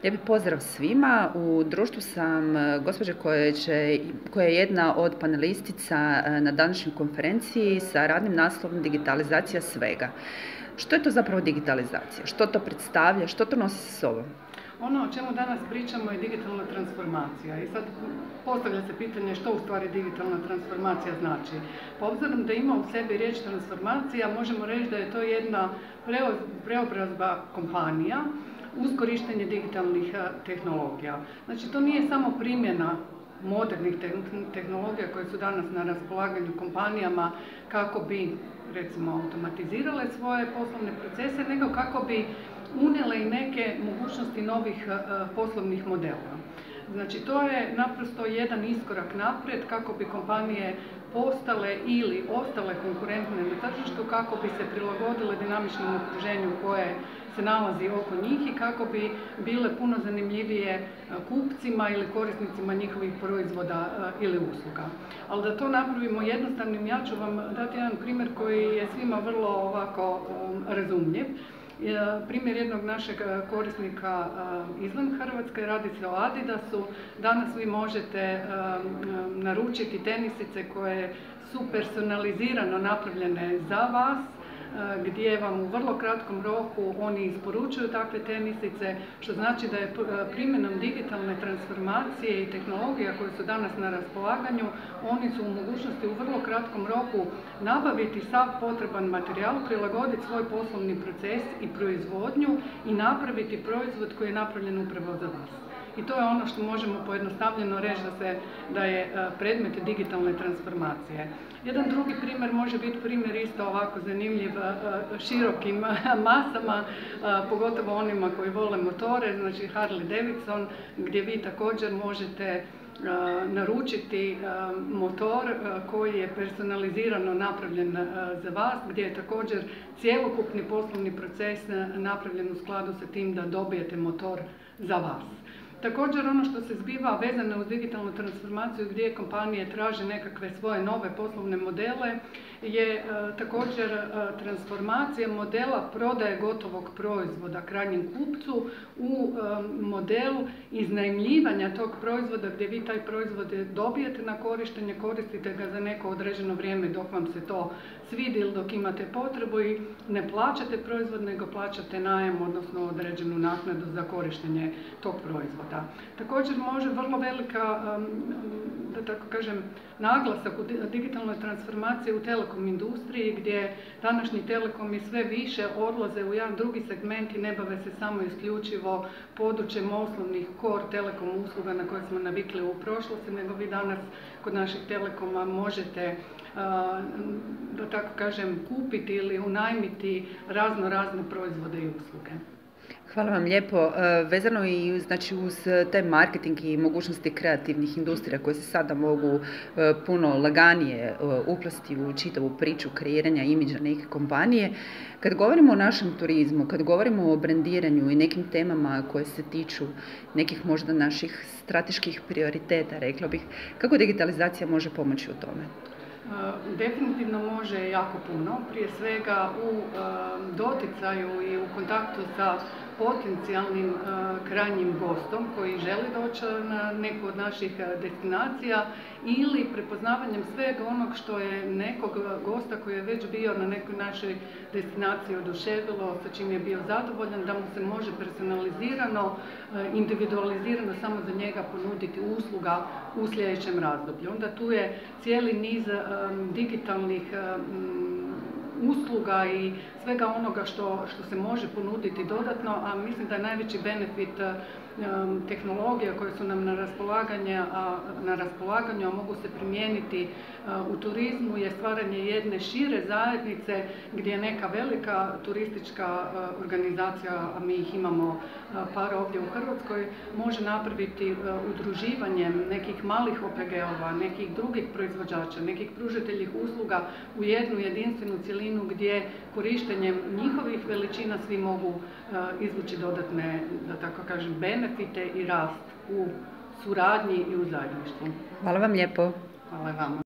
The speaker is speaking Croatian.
Lijepi pozdrav svima. U društvu sam gospođe koja je jedna od panelistica na današnjoj konferenciji sa radnim naslovom Digitalizacija svega. Što je to zapravo digitalizacija? Što to predstavlja? Što to nosi sa sobom? Ono o čemu danas pričamo je digitalna transformacija i sad postavlja se pitanje što u stvari digitalna transformacija znači. Po obzirom da ima u sebi riječ transformacija, možemo reći da je to jedna preobrazba kompanija uz korištenje digitalnih tehnologija. Znači to nije samo primjena modernih tehnologija koje su danas na raspolaganju kompanijama kako bi recimo automatizirale svoje poslovne procese, nego kako bi unijele i neke mogućnosti novih poslovnih modela. Znači to je naprosto jedan iskorak naprijed kako bi kompanije postale ili ostale konkurentne na tržištu, kako bi se prilagodile dinamičnom okruženju koje se nalazi oko njih i kako bi bile puno zanimljivije kupcima ili korisnicima njihovih proizvoda ili usluga. Ali da to napravimo jednostavnim, ja ću vam dati jedan primjer koji je svima vrlo ovako razumljiv. Primjer jednog našeg korisnika izvan Hrvatske, radi se o Adidasu. Danas vi možete naručiti tenisice koje su personalizirano napravljene za vas, gdje vam u vrlo kratkom roku oni isporučuju takve tenisice, što znači da je primjenom digitalne transformacije i tehnologija koje su danas na raspolaganju, oni su u mogućnosti u vrlo kratkom roku nabaviti sav potreban materijal, prilagoditi svoj poslovni proces i proizvodnju i napraviti proizvod koji je napravljen upravo za vas. I to je ono što možemo pojednostavljeno reći da je predmet digitalne transformacije. Jedan drugi primjer može biti primjer isto ovako zanimljiv širokim masama, pogotovo onima koji vole motore, znači Harley Davidson, gdje vi također možete naručiti motor koji je personalizirano napravljen za vas, gdje je također cjelokupni poslovni proces napravljen u skladu sa tim da dobijete motor za vas. Također ono što se zbiva vezano uz digitalnu transformaciju gdje kompanije traže nekakve svoje nove poslovne modele je također transformacija modela prodaje gotovog proizvoda krajnjem kupcu u modelu iznajmljivanja tog proizvoda gdje vi taj proizvod dobijete na korištenje, koristite ga za neko određeno vrijeme dok vam se to svidi ili dok imate potrebu i ne plaćate proizvod nego plaćate najam, odnosno određenu naknadu za korištenje tog proizvoda. Također može vrlo velika, da tako kažem, naglasak u digitalnoj transformaciji u telekom industriji gdje današnji telekomi sve više odlaze u jedan drugi segment i ne bave se samo isključivo područjem osnovnih core telekom usluga na koje smo navikli u prošlosti, nego vi danas kod naših telekoma možete da tako kažem kupiti ili unajmiti razne proizvode i usluge. Hvala vam lijepo. Vezano i znači, uz taj marketing i mogućnosti kreativnih industrija koje se sada mogu puno laganije uplesti u čitavu priču kreiranja imidža neke kompanije. Kad govorimo o našem turizmu, kad govorimo o brendiranju i nekim temama koje se tiču nekih možda naših strateških prioriteta, rekla bih, kako digitalizacija može pomoći u tome? Definitivno može jako puno, prije svega u doticaju i u kontaktu sa potencijalnim krajnjim gostom koji želi doći na neku od naših destinacija ili prepoznavanjem svega onog što je nekog gosta koji je već bio na nekoj našoj destinaciji oduševilo, sa čim je bio zadovoljan, da mu se može personalizirano, individualizirano samo za njega ponuditi usluga u sljedećem razdoblju. Onda tu je cijeli niz digitalnih usluga i svega onoga što se može ponuditi dodatno, a mislim da je najveći benefit tehnologija koje su nam na raspolaganju, a mogu se primijeniti u turizmu, je stvaranje jedne šire zajednice gdje neka velika turistička organizacija, a mi ih imamo par ovdje u Hrvatskoj, može napraviti udruživanjem nekih malih OPG-ova, nekih drugih proizvođača, nekih pružateljih usluga u jednu jedinstvenu cjelinu gdje korištenjem njihovih veličina svi mogu izvući dodatne, da tako kažem, benefite i rast u suradnji i u zajedništvu. Hvala vam lijepo. Hvala vama.